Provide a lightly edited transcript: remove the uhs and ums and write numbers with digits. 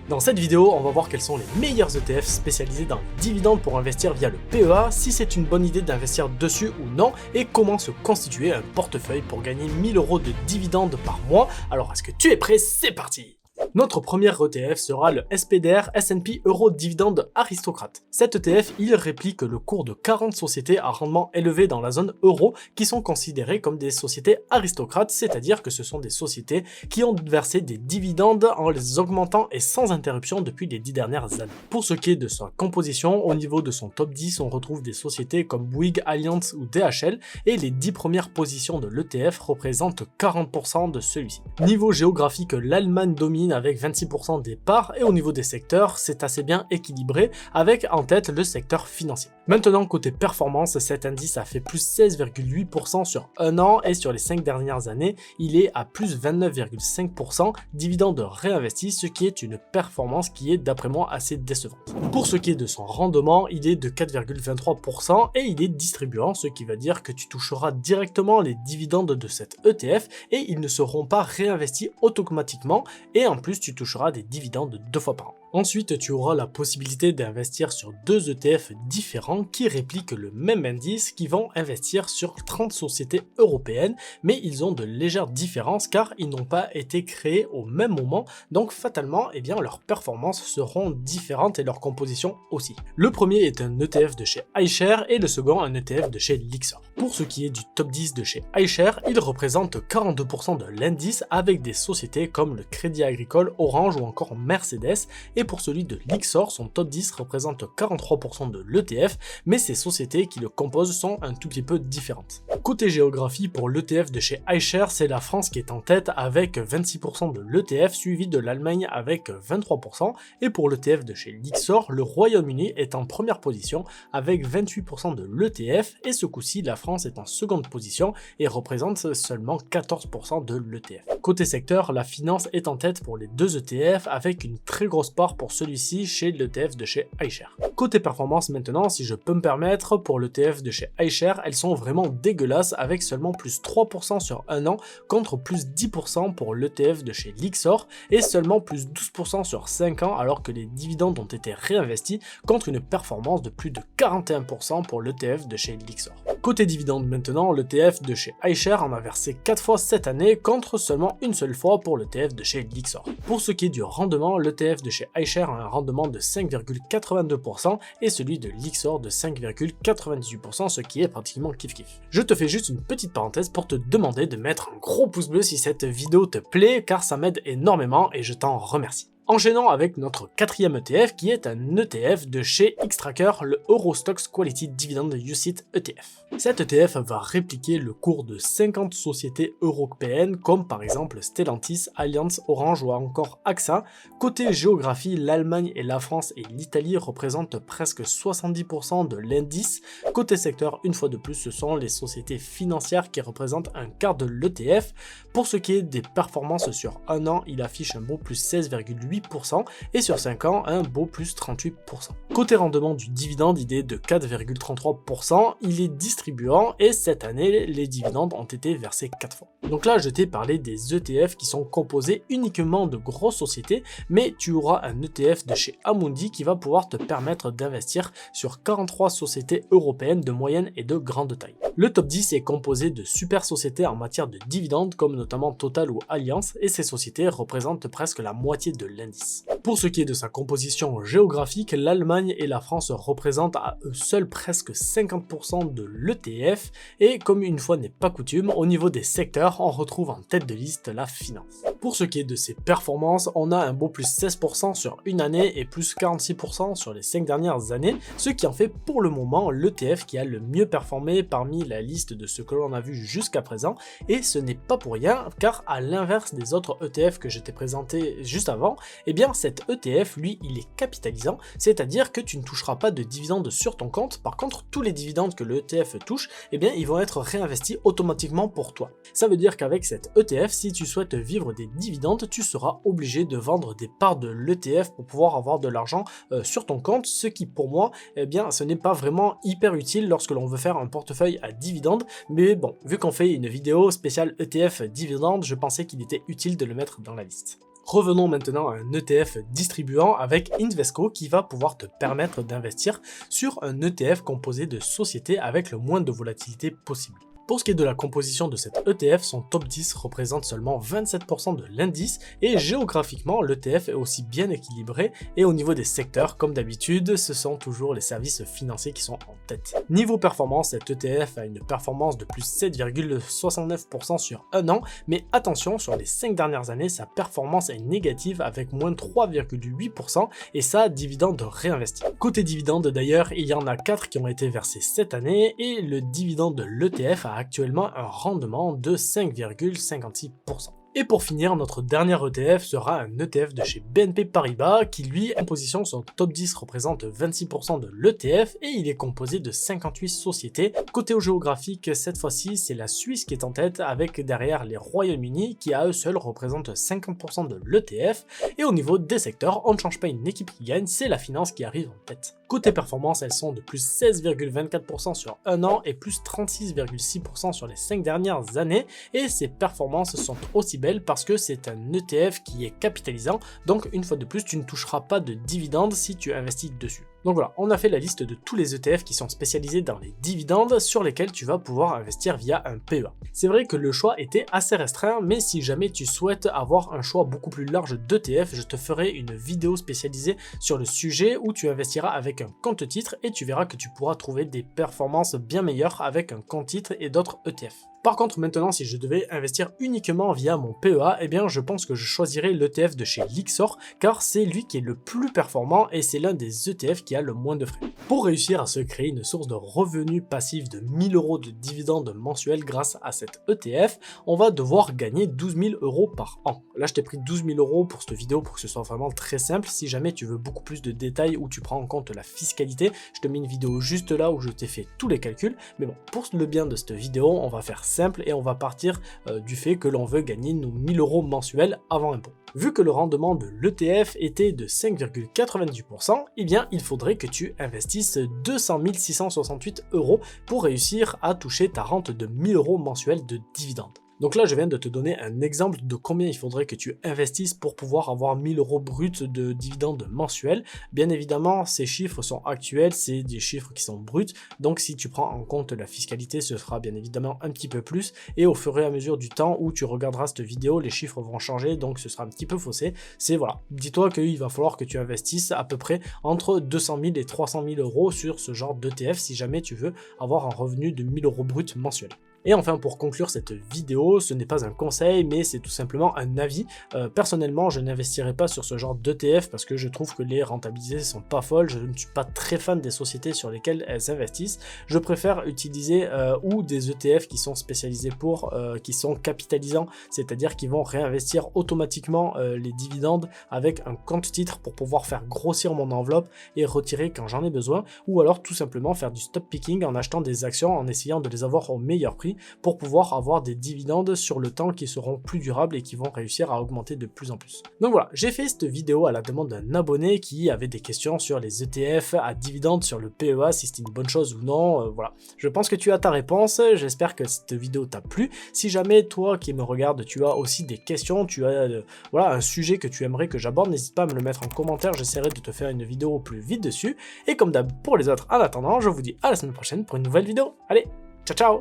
Dans cette vidéo, on va voir quels sont les meilleurs ETF spécialisés dans les dividendes pour investir via le PEA, si c'est une bonne idée d'investir dessus ou non, et comment se constituer un portefeuille pour gagner 1000 € de dividendes par mois. Alors est-ce que tu es prêt? C'est parti! Notre premier ETF sera le SPDR S&P Euro Dividende Aristocrate. Cet ETF, il réplique le cours de 40 sociétés à rendement élevé dans la zone euro qui sont considérées comme des sociétés aristocrates, c'est-à-dire que ce sont des sociétés qui ont versé des dividendes en les augmentant et sans interruption depuis les 10 dernières années. Pour ce qui est de sa composition, au niveau de son top 10, on retrouve des sociétés comme Bouygues, Allianz ou DHL et les 10 premières positions de l'ETF représentent 40% de celui-ci. Niveau géographique, l'Allemagne domine avec 26% des parts et au niveau des secteurs, c'est assez bien équilibré avec en tête le secteur financier. Maintenant, côté performance, cet indice a fait plus 16,8% sur un an et sur les 5 dernières années, il est à plus 29,5% dividendes réinvestis, ce qui est une performance qui est d'après moi assez décevante. Pour ce qui est de son rendement, il est de 4,23% et il est distribuant, ce qui va dire que tu toucheras directement les dividendes de cet ETF et ils ne seront pas réinvestis automatiquement et en plus tu toucheras des dividendes 2 fois par an. Ensuite, tu auras la possibilité d'investir sur 2 ETF différents qui répliquent le même indice, qui vont investir sur 30 sociétés européennes, mais ils ont de légères différences car ils n'ont pas été créés au même moment, donc fatalement, leurs performances seront différentes et leur composition aussi. Le premier est un ETF de chez iShares et le second un ETF de chez Lyxor. Pour ce qui est du top 10 de chez iShares, il représente 42% de l'indice avec des sociétés comme le Crédit Agricole, Orange ou encore Mercedes. Et pour celui de Lyxor, son top 10 représente 43% de l'ETF, mais ces sociétés qui le composent sont un tout petit peu différentes. Côté géographie, pour l'ETF de chez iShares, c'est la France qui est en tête avec 26% de l'ETF, suivi de l'Allemagne avec 23%, et pour l'ETF de chez Lyxor, le Royaume-Uni est en première position avec 28% de l'ETF, et ce coup-ci, la France est en seconde position et représente seulement 14% de l'ETF. Côté secteur, la finance est en tête pour les 2 ETF avec une très grosse part pour celui-ci chez l'ETF de chez iShares. Côté performance maintenant, si je peux me permettre, pour l'ETF de chez iShares, elles sont vraiment dégueulasses avec seulement plus 3% sur un an contre plus 10% pour l'ETF de chez Lyxor et seulement plus 12% sur 5 ans alors que les dividendes ont été réinvestis contre une performance de plus de 41% pour l'ETF de chez Lyxor. Côté dividendes maintenant, l'ETF de chez iShares en a versé 4 fois cette année contre seulement une seule fois pour l'ETF de chez Lyxor. Pour ce qui est du rendement, l'ETF de chez iShares a un rendement de 5,82% et celui de Lyxor de 5,98%, ce qui est pratiquement kiff-kiff. Je te fais juste une petite parenthèse pour te demander de mettre un gros pouce bleu si cette vidéo te plaît car ça m'aide énormément et je t'en remercie. Enchaînons avec notre quatrième ETF qui est un ETF de chez Xtrackers, le Eurostoxx Quality Dividend UCITS ETF. Cet ETF va répliquer le cours de 50 sociétés européennes comme par exemple Stellantis, Allianz, Orange ou encore AXA. Côté géographie, l'Allemagne et la France et l'Italie représentent presque 70% de l'indice. Côté secteur, une fois de plus, ce sont les sociétés financières qui représentent un quart de l'ETF. Pour ce qui est des performances sur un an, il affiche un beau plus 16,8% et sur 5 ans, un beau plus 38%. Côté rendement du dividende, il est de 4,33%, il est distribuant et cette année, les dividendes ont été versés 4 fois. Donc là, je t'ai parlé des ETF qui sont composés uniquement de grosses sociétés, mais tu auras un ETF de chez Amundi qui va pouvoir te permettre d'investir sur 43 sociétés européennes de moyenne et de grande taille. Le top 10 est composé de super sociétés en matière de dividendes comme notamment Total ou Allianz et ces sociétés représentent presque la moitié de l'indice. Pour ce qui est de sa composition géographique, l'Allemagne et la France représentent à eux seuls presque 50% de l'ETF et comme une fois n'est pas coutume, au niveau des secteurs, on retrouve en tête de liste la finance. Pour ce qui est de ses performances, on a un beau plus 16% sur une année et plus 46% sur les 5 dernières années, ce qui en fait pour le moment l'ETF qui a le mieux performé parmi la liste de ce que l'on a vu jusqu'à présent et ce n'est pas pour rien car à l'inverse des autres ETF que je t'ai présenté juste avant, cet ETF lui il est capitalisant, c'est-à-dire que tu ne toucheras pas de dividendes sur ton compte, par contre tous les dividendes que le ETF touche, ils vont être réinvestis automatiquement pour toi. Ça veut dire qu'avec cet ETF, si tu souhaites vivre des dividendes, tu seras obligé de vendre des parts de l'ETF pour pouvoir avoir de l'argent sur ton compte, ce qui pour moi, ce n'est pas vraiment hyper utile lorsque l'on veut faire un portefeuille à dividendes, mais bon, vu qu'on fait une vidéo spéciale ETF dividendes, je pensais qu'il était utile de le mettre dans la liste. Revenons maintenant à un ETF distribuant avec Invesco qui va pouvoir te permettre d'investir sur un ETF composé de sociétés avec le moins de volatilité possible. Pour ce qui est de la composition de cet ETF, son top 10 représente seulement 27% de l'indice et géographiquement, l'ETF est aussi bien équilibré et au niveau des secteurs, comme d'habitude, ce sont toujours les services financiers qui sont en tête. Niveau performance, cet ETF a une performance de plus 7,69% sur un an, mais attention, sur les 5 dernières années, sa performance est négative avec moins 3,8% et ça, dividende réinvesti. Côté dividende d'ailleurs, il y en a 4 qui ont été versés cette année et le dividende de l'ETF a actuellement un rendement de 5,56%. Et pour finir, notre dernier ETF sera un ETF de chez BNP Paribas qui lui, en position, son top 10 représente 26% de l'ETF et il est composé de 58 sociétés. Côté géographique, cette fois-ci, c'est la Suisse qui est en tête avec derrière les Royaumes-Unis qui à eux seuls représentent 50% de l'ETF. Et au niveau des secteurs, on ne change pas une équipe qui gagne, c'est la finance qui arrive en tête. Côté performance, elles sont de plus 16,24% sur un an et plus 36,6% sur les 5 dernières années. Et ces performances sont aussi belles parce que c'est un ETF qui est capitalisant, donc une fois de plus tu ne toucheras pas de dividendes si tu investis dessus. Donc voilà, on a fait la liste de tous les ETF qui sont spécialisés dans les dividendes sur lesquels tu vas pouvoir investir via un PEA. C'est vrai que le choix était assez restreint, mais si jamais tu souhaites avoir un choix beaucoup plus large d'ETF, je te ferai une vidéo spécialisée sur le sujet où tu investiras avec un compte titre et tu verras que tu pourras trouver des performances bien meilleures avec un compte titre et d'autres ETF. Par contre, maintenant, si je devais investir uniquement via mon PEA, eh bien, je pense que je choisirais l'ETF de chez Lyxor, car c'est lui qui est le plus performant et c'est l'un des ETF qui a le moins de frais. Pour réussir à se créer une source de revenus passifs de 1000 € de dividendes mensuels grâce à cet ETF, on va devoir gagner 12 000 € par an. Là, je t'ai pris 12 000 € pour cette vidéo pour que ce soit vraiment très simple. Si jamais tu veux beaucoup plus de détails où tu prends en compte la fiscalité, je te mets une vidéo juste là où je t'ai fait tous les calculs. Mais bon, pour le bien de cette vidéo, on va faire simple et on va partir du fait que l'on veut gagner nos 1000 € mensuels avant impôt. Vu que le rendement de l'ETF était de 5,98%, eh bien il faudrait que tu investisses 200 668 € pour réussir à toucher ta rente de 1000 € mensuels de dividendes. Donc là, je viens de te donner un exemple de combien il faudrait que tu investisses pour pouvoir avoir 1000 € bruts de dividendes mensuels. Bien évidemment, ces chiffres sont actuels, c'est des chiffres qui sont bruts. Donc si tu prends en compte la fiscalité, ce sera bien évidemment un petit peu plus. Et au fur et à mesure du temps où tu regarderas cette vidéo, les chiffres vont changer, donc ce sera un petit peu faussé. C'est voilà, dis-toi qu'il va falloir que tu investisses à peu près entre 200 000 et 300 000 € sur ce genre d'ETF si jamais tu veux avoir un revenu de 1000 € bruts mensuels. Et enfin, pour conclure cette vidéo, ce n'est pas un conseil, mais c'est tout simplement un avis. Personnellement, je n'investirai pas sur ce genre d'ETF parce que je trouve que les rentabilités sont pas folles. Je ne suis pas très fan des sociétés sur lesquelles elles investissent. Je préfère utiliser ou des ETF qui sont spécialisés qui sont capitalisants, c'est-à-dire qui vont réinvestir automatiquement les dividendes avec un compte titre pour pouvoir faire grossir mon enveloppe et retirer quand j'en ai besoin, ou alors tout simplement faire du stop picking en achetant des actions en essayant de les avoir au meilleur prix pour pouvoir avoir des dividendes sur le temps qui seront plus durables et qui vont réussir à augmenter de plus en plus. Donc voilà, j'ai fait cette vidéo à la demande d'un abonné qui avait des questions sur les ETF à dividendes sur le PEA, si c'était une bonne chose ou non. Voilà, je pense que tu as ta réponse, j'espère que cette vidéo t'a plu. Si jamais toi qui me regardes, tu as aussi des questions, tu as voilà, un sujet que tu aimerais que j'aborde, n'hésite pas à me le mettre en commentaire, j'essaierai de te faire une vidéo au plus vite dessus. Et comme d'hab pour les autres, en attendant, je vous dis à la semaine prochaine pour une nouvelle vidéo. Allez, ciao ciao!